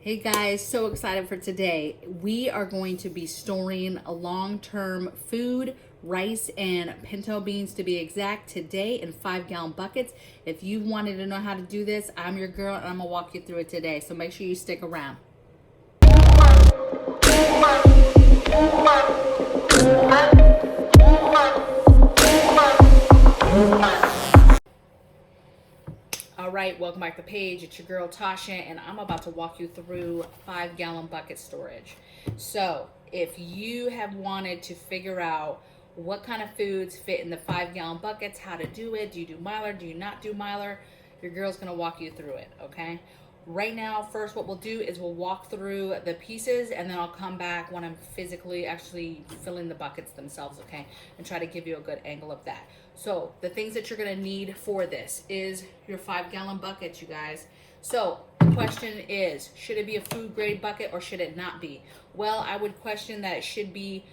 Hey guys, so excited for today. We are going to be storing a long-term food, rice, and pinto beans to be exact today in 5-gallon buckets. If you wanted to know how to do this, I'm your girl and I'm gonna walk you through it today. So make sure you stick around. All right, welcome back to the page. It's your girl Tasha, and I'm about to walk you through 5-gallon bucket storage. So, if you have wanted to figure out what kind of foods fit in the 5-gallon buckets, how to do it, do you do mylar, do you not do mylar, your girl's gonna walk you through it, okay? Right now, first what we'll do is we'll walk through the pieces and then I'll come back when I'm physically actually filling the buckets themselves, okay? And try to give you a good angle of that. So the things that you're gonna need for this is your 5-gallon buckets, you guys. So the question is, should it be a food grade bucket or should it not be? Well, I would question that it should be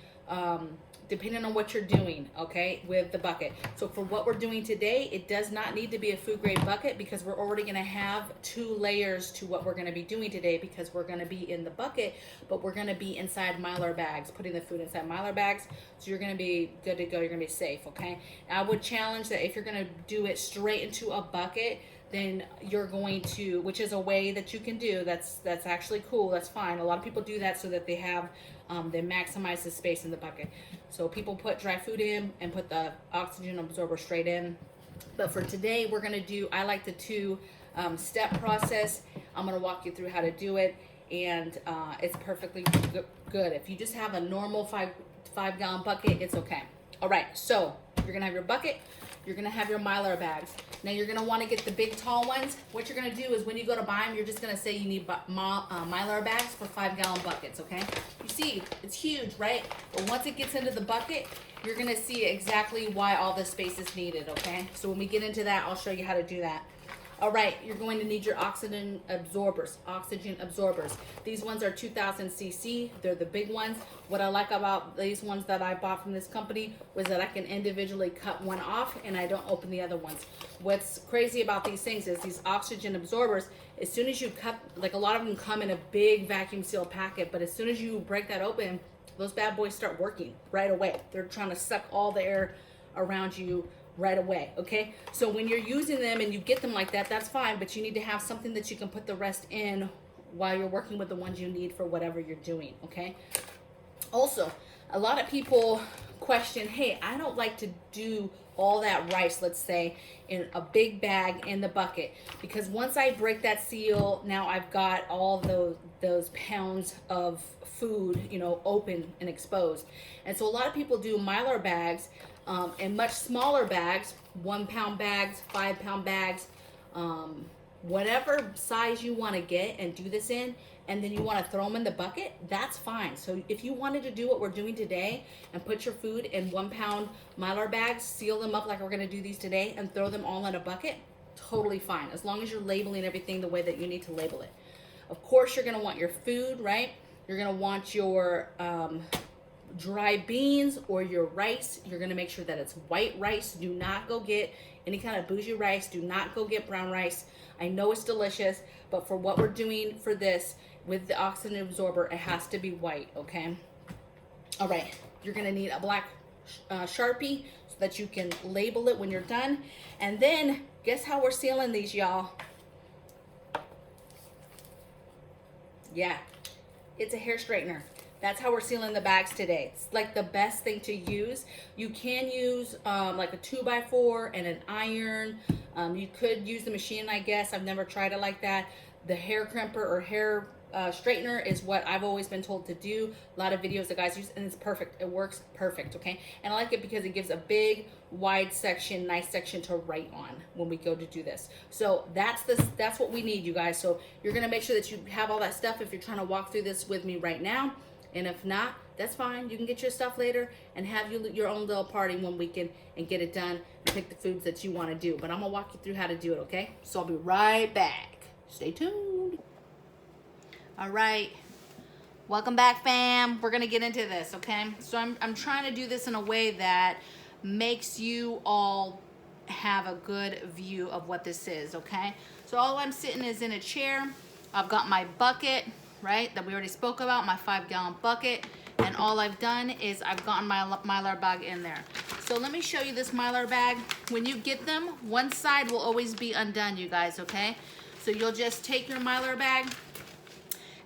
depending on what you're doing, okay, with the bucket. So for what we're doing today, it does not need to be a food grade bucket because we're already gonna have 2 layers to what we're gonna be doing today because we're gonna be in the bucket, but we're gonna be inside mylar bags, putting the food inside mylar bags. So you're gonna be good to go, you're gonna be safe, okay? I would challenge that if you're gonna do it straight into a bucket, then you're going to, which is a way that you can do, that's actually cool, that's fine. A lot of people do that so that they have, they maximize the space in the bucket. So people put dry food in and put the oxygen absorber straight in. But for today, we're gonna do, I like the 2-step process. I'm gonna walk you through how to do it, and it's perfectly good. If you just have a normal 5-gallon bucket, it's okay. All right, so you're gonna have your bucket, you're gonna have your mylar bags. Now you're gonna wanna get the big tall ones. What you're gonna do is when you go to buy them, you're just gonna say you need mylar bags for 5-gallon buckets, okay? You see, it's huge, right? But once it gets into the bucket, you're gonna see exactly why all this space is needed, okay? So when we get into that, I'll show you how to do that. All right, you're going to need your oxygen absorbers. These ones are 2000 cc. They're the big ones. What I like about these ones that I bought from this company was that I can individually cut one off and I don't open the other ones. What's crazy about these things is these oxygen absorbers, as soon as you cut, like a lot of them come in a big vacuum seal packet, but as soon as you break that open, those bad boys start working right away. They're trying to suck all the air around you right away, okay? So when you're using them and you get them like that, that's fine, but you need to have something that you can put the rest in while you're working with the ones you need for whatever you're doing, okay? Also, a lot of people question, hey, I don't like to do all that rice, let's say, in a big bag in the bucket, because once I break that seal, now I've got all those pounds of food, you know, open and exposed. And so a lot of people do mylar bags in much smaller bags, 1-pound bags, 5-pound bags, whatever size you want to get and do this in, and then you want to throw them in the bucket, that's fine. So if you wanted to do what we're doing today and put your food in 1-pound mylar bags, seal them up like we're going to do these today, and throw them all in a bucket, totally fine, as long as you're labeling everything the way that you need to label it. Of course, you're going to want your food, right? You're going to want your dry beans or your rice. You're going to make sure that it's white rice. Do not go get any kind of bougie rice. Do not go get brown rice. I know it's delicious, but for what we're doing for this with the oxygen absorber, it has to be white, okay? All right, you're going to need a black Sharpie so that you can label it when you're done. And then guess how we're sealing these, y'all? Yeah, it's a hair straightener. That's how we're sealing the bags today. It's like the best thing to use. You can use like a 2x4 and an iron. You could use the machine, I guess. I've never tried it like that. The hair crimper or hair straightener is what I've always been told to do. A lot of videos that guys use, and it's perfect. It works perfect, okay? And I like it because it gives a big, wide section, nice section to write on when we go to do this. So that's what we need, you guys. So you're gonna make sure that you have all that stuff if you're trying to walk through this with me right now. And if not, that's fine. You can get your stuff later and have your own little party one weekend and get it done and pick the foods that you want to do. But I'm going to walk you through how to do it, okay? So I'll be right back. Stay tuned. All right. Welcome back, fam. We're going to get into this, okay? So I'm trying to do this in a way that makes you all have a good view of what this is, okay? So all I'm sitting is in a chair. I've got my bucket, right, that we already spoke about, my 5-gallon bucket, and all I've done is I've gotten my mylar bag in there. So let me show you this mylar bag. When you get them, one side will always be undone, you guys, okay? So you'll just take your mylar bag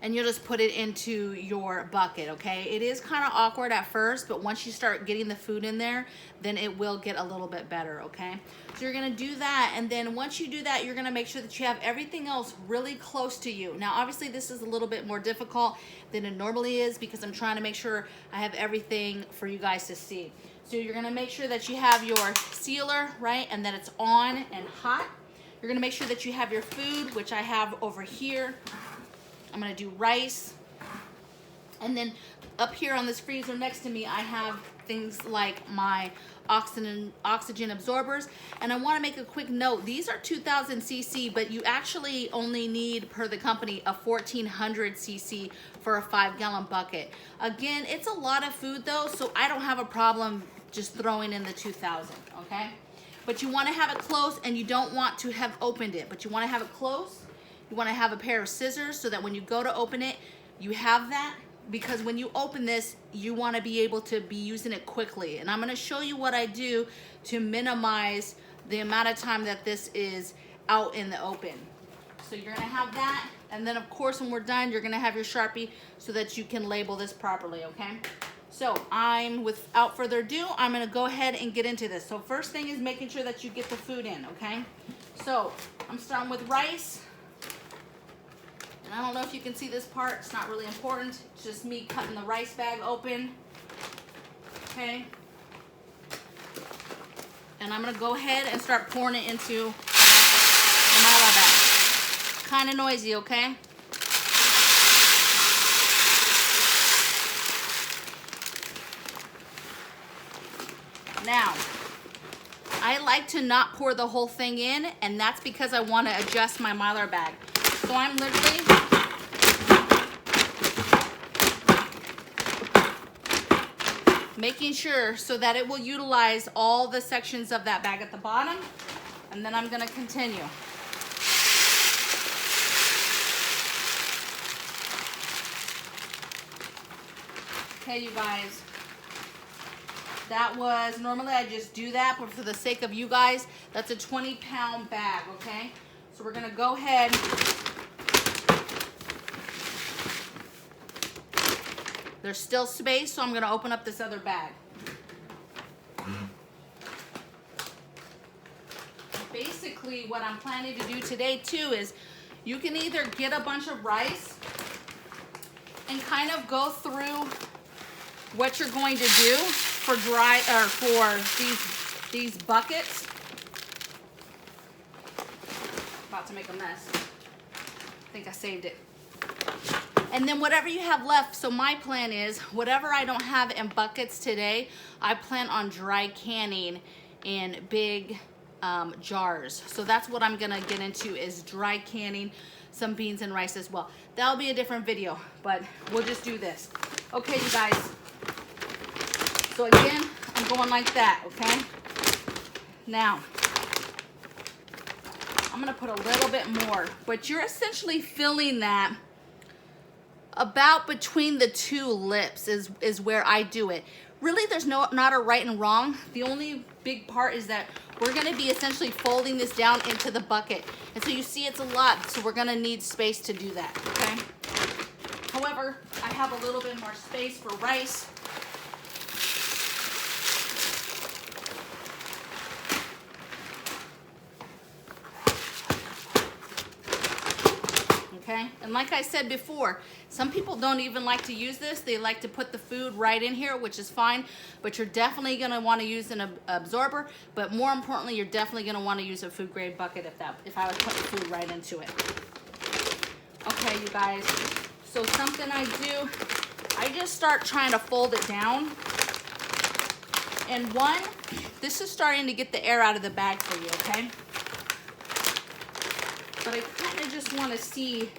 and you'll just put it into your bucket, okay? It is kind of awkward at first, but once you start getting the food in there, then it will get a little bit better, okay? So you're gonna do that, and then once you do that, you're gonna make sure that you have everything else really close to you. Now, obviously, this is a little bit more difficult than it normally is because I'm trying to make sure I have everything for you guys to see. So you're gonna make sure that you have your sealer, right, and that it's on and hot. You're gonna make sure that you have your food, which I have over here. I'm gonna do rice. And then up here on this freezer next to me, I have things like my oxygen absorbers. And I wanna make a quick note. These are 2000 cc, but you actually only need, per the company, a 1400 cc for a 5-gallon bucket. Again, it's a lot of food though, so I don't have a problem just throwing in the 2000, okay? But you wanna have it close, and you don't want to have opened it, but you wanna have it close. You wanna have a pair of scissors so that when you go to open it, you have that, because when you open this, you wanna be able to be using it quickly. And I'm gonna show you what I do to minimize the amount of time that this is out in the open. So you're gonna have that, and then of course when we're done, you're gonna have your Sharpie so that you can label this properly, okay? So without further ado, I'm gonna go ahead and get into this. So first thing is making sure that you get the food in, okay? So I'm starting with rice. And I don't know if you can see this part, it's not really important. It's just me cutting the rice bag open, okay? And I'm gonna go ahead and start pouring it into the mylar bag. Kind of noisy, okay? Now, I like to not pour the whole thing in, and that's because I want to adjust my mylar bag. So I'm literally making sure so that it will utilize all the sections of that bag at the bottom, and then I'm going to continue. Okay, you guys. That was, normally I just do that, but for the sake of you guys, that's a 20-pound bag, okay? So we're gonna go ahead. There's still space, so I'm gonna open up this other bag. Basically, what I'm planning to do today too is you can either get a bunch of rice and kind of go through what you're going to do for these buckets. About to make a mess. I think I saved it. And then whatever you have left, so my plan is whatever I don't have in buckets today, I plan on dry canning in big jars. So that's what I'm gonna get into, is dry canning some beans and rice as well. That'll be a different video, but we'll just do this. Okay, you guys. So again, I'm going like that, okay? Now, I'm gonna put a little bit more, but you're essentially filling that about between the two lips is where I do it. Really, there's not a right and wrong. The only big part is that we're gonna be essentially folding this down into the bucket. And so you see it's a lot, so we're gonna need space to do that, okay? However, I have a little bit more space for rice. Okay, and like I said before, some people don't even like to use this. They like to put the food right in here, which is fine, but you're definitely gonna wanna use an absorber, but more importantly, you're definitely gonna wanna use a food grade bucket if I was putting food right into it. Okay, you guys, so something I do, I just start trying to fold it down. And one, this is starting to get the air out of the bag for you, okay? But I kind of just want to see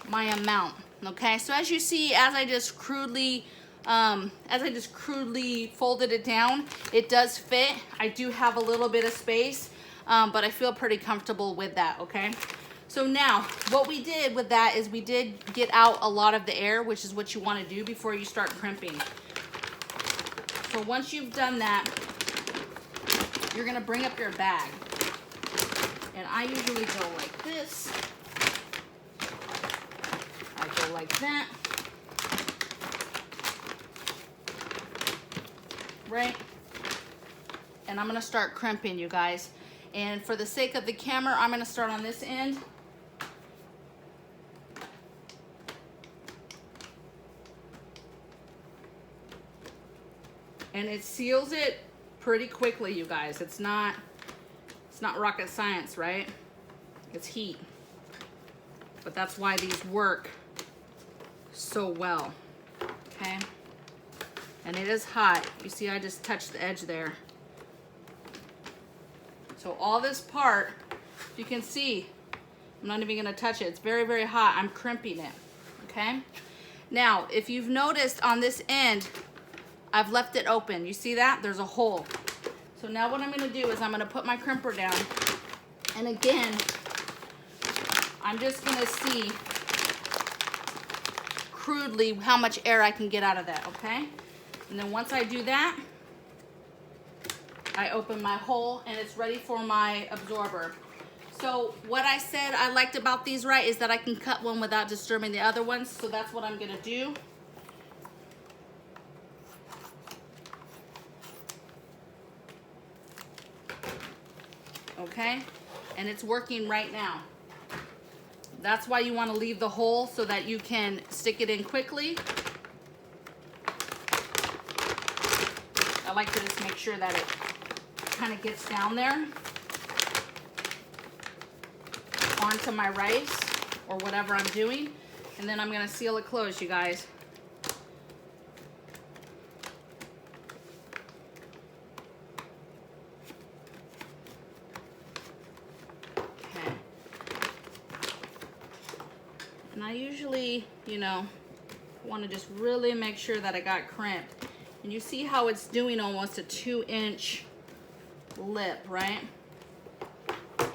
my amount, okay? So as you see, as I just crudely folded it down, it does fit. I do have a little bit of space. but I feel pretty comfortable with that, okay? So now, what we did with that is we did get out a lot of the air, which is what you want to do before you start crimping. So once you've done that, you're going to bring up your bag. And I usually go like this. I go like that. Right? And I'm going to start crimping, you guys. And for the sake of the camera, I'm going to start on this end. And it seals it pretty quickly, you guys. It's not rocket science, right? It's heat. But that's why these work so well, okay? And it is hot. You see, I just touched the edge there. So all this part, you can see, I'm not even gonna touch it. It's very, very hot. I'm crimping it, okay? Now, if you've noticed on this end, I've left it open. You see that? There's a hole. So now what I'm gonna do is I'm gonna put my crimper down. And again, I'm just gonna see crudely how much air I can get out of that, okay? And then once I do that, I open my hole and it's ready for my absorber. So what I said I liked about these, right, is that I can cut one without disturbing the other ones. So that's what I'm gonna do. Okay, and it's working right now. That's why you want to leave the hole so that you can stick it in quickly. I like to just make sure that it kind of gets down there onto my rice or whatever I'm doing, and then I'm going to seal it closed, you guys. And I usually, you know, want to just really make sure that I got crimped. And you see how it's doing almost a 2-inch lip, right?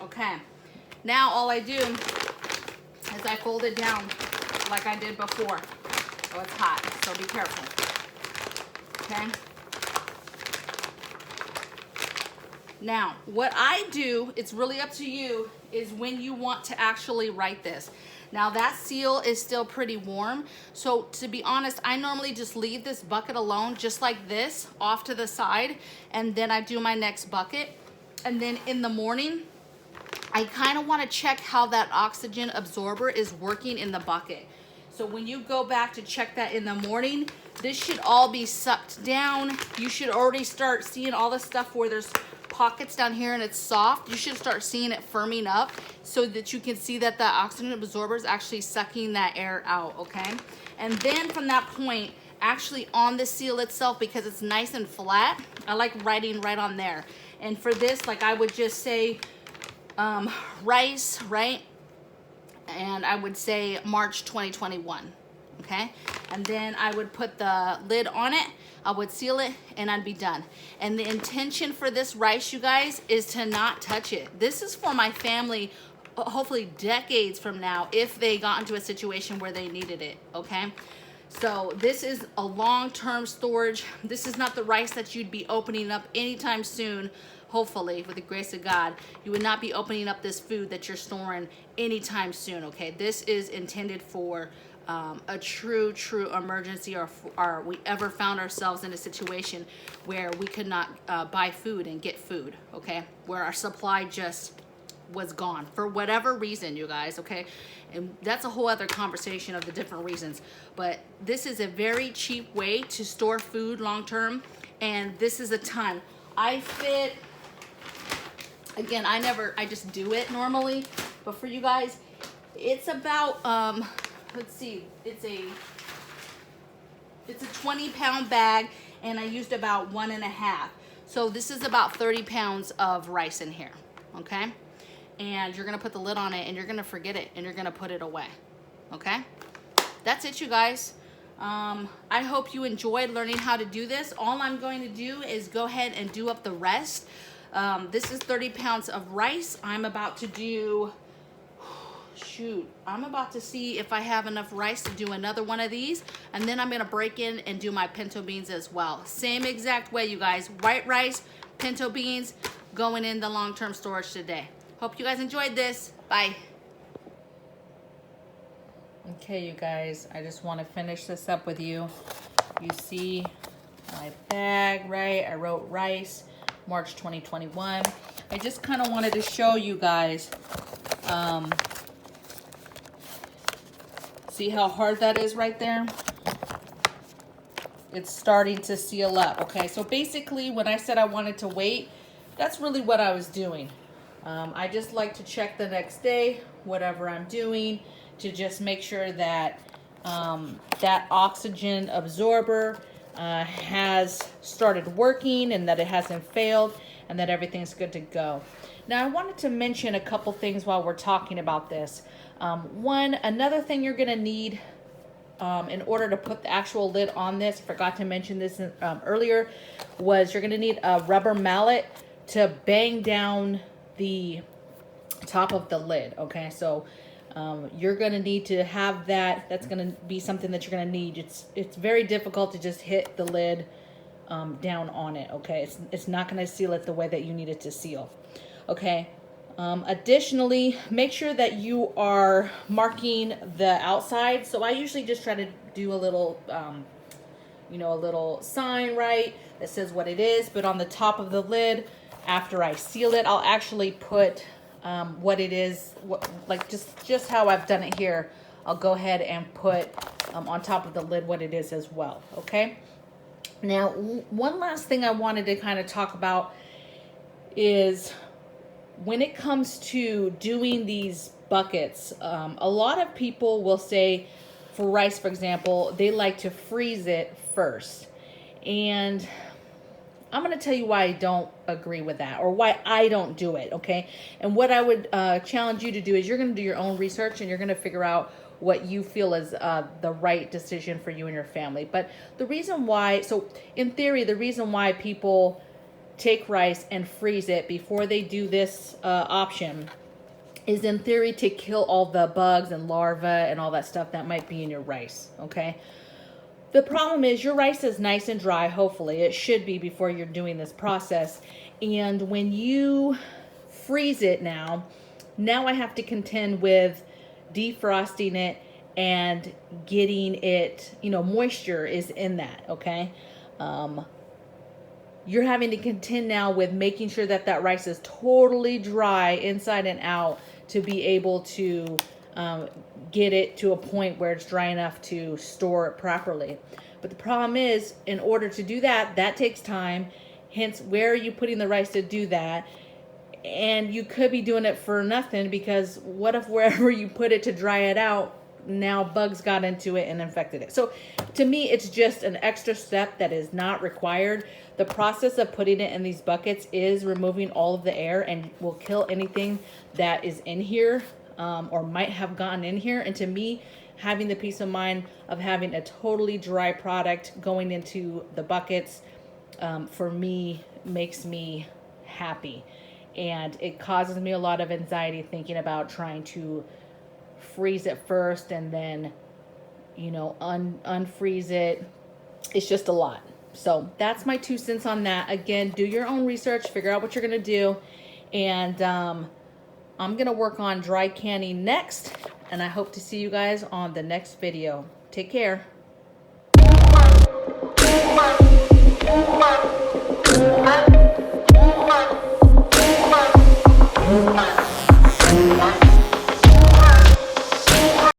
Okay. Now all I do is I fold it down like I did before. Oh, it's hot, so be careful. Okay? Now, what I do, it's really up to you, is when you want to actually write this. Now that seal is still pretty warm. So to be honest, I normally just leave this bucket alone just like this off to the side. And then I do my next bucket. And then in the morning, I kind of want to check how that oxygen absorber is working in the bucket. So when you go back to check that in the morning, this should all be sucked down. You should already start seeing all the stuff where there's pockets down here and it's soft. You should start seeing it firming up so that you can see that the oxygen absorber is actually sucking that air out, okay? And then from that point, actually on the seal itself, because it's nice and flat, I like writing right on there. And for this, like I would just say rice, right? And I would say March 2021, okay? And then I would put the lid on it, I would seal it, and I'd be done. And the intention for this rice, you guys, is to not touch it. This is for my family, hopefully decades from now, if they got into a situation where they needed it, okay? So this is a long-term storage. This is not the rice that you'd be opening up anytime soon. Hopefully, with the grace of God, you would not be opening up this food that you're storing anytime soon, okay? This is intended for a true emergency, or we ever found ourselves in a situation where we could not buy food and get food, okay? Where our supply just was gone for whatever reason, you guys, okay? And that's a whole other conversation of the different reasons. But this is a very cheap way to store food long term, and this is a ton. I fit, again, I just do it normally, but for you guys, it's about, let's see, it's a 20-pound bag, and I used about 1.5. So this is about 30 pounds of rice in here, okay? And you're gonna put the lid on it, and you're gonna forget it, and you're gonna put it away, okay? That's it, you guys. I hope you enjoyed learning how to do this. All I'm going to do is go ahead and do up the rest. This is 30 pounds of rice. I'm about to do, shoot, I'm about to see if I have enough rice to do another one of these. And then I'm gonna break in and do my pinto beans as well. Same exact way, you guys. White rice, pinto beans, going in the long-term storage today. Hope you guys enjoyed this. Bye. Okay, you guys, I just want to finish this up with you. You see my bag, right? I wrote rice, March 2021. I just kind of wanted to show you guys, see how hard that is right there? It's starting to seal up, okay? So basically, when I said I wanted to wait, that's really what I was doing. I just like to check the next day, whatever I'm doing, to just make sure that that oxygen absorber has started working and that it hasn't failed and that everything's good to go. Now, I wanted to mention a couple things while we're talking about this. Another thing you're gonna need in order to put the actual lid on this, forgot to mention this earlier, was you're gonna need a rubber mallet to bang down the top of the lid, okay? So you're gonna need to have that. That's gonna be something that you're gonna need. It's very difficult to just hit the lid down on it, okay? It's not gonna seal it the way that you need it to seal, okay? Additionally, make sure that you are marking the outside. So I usually just try to do a little, a little sign, right, that says what it is. But on the top of the lid, after I seal it, I'll actually put what it is, like just how I've done it here. I'll go ahead and put on top of the lid what it is as well, okay? Now, one last thing I wanted to kind of talk about is when it comes to doing these buckets, a lot of people will say, for rice, for example, they like to freeze it first. And I'm going to tell you why I don't agree with that, or why I don't do it, okay? And what I would challenge you to do is you're going to do your own research and you're going to figure out what you feel is the right decision for you and your family. But the reason why, so in theory, the reason why people take rice and freeze it before they do this option is in theory to kill all the bugs and larvae and all that stuff that might be in your rice, okay? The problem is your rice is nice and dry, hopefully. It should be before you're doing this process. And when you freeze it now I have to contend with defrosting it and getting it, moisture is in that, okay? You're having to contend now with making sure that that rice is totally dry inside and out to be able to get it to a point where it's dry enough to store it properly. But the problem is, in order to do that, that takes time. Hence, where are you putting the rice to do that? And you could be doing it for nothing, because what if wherever you put it to dry it out, now bugs got into it and infected it? So to me, it's just an extra step that is not required. The process of putting it in these buckets is removing all of the air and will kill anything that is in here or might have gotten in here. And to me, having the peace of mind of having a totally dry product going into the buckets, for me, makes me happy. And it causes me a lot of anxiety thinking about trying to freeze it first and then, unfreeze it. It's just a lot. So that's my 2 cents on that. Again, do your own research, figure out what you're going to do. And I'm going to work on dry canning next. And I hope to see you guys on the next video. Take care.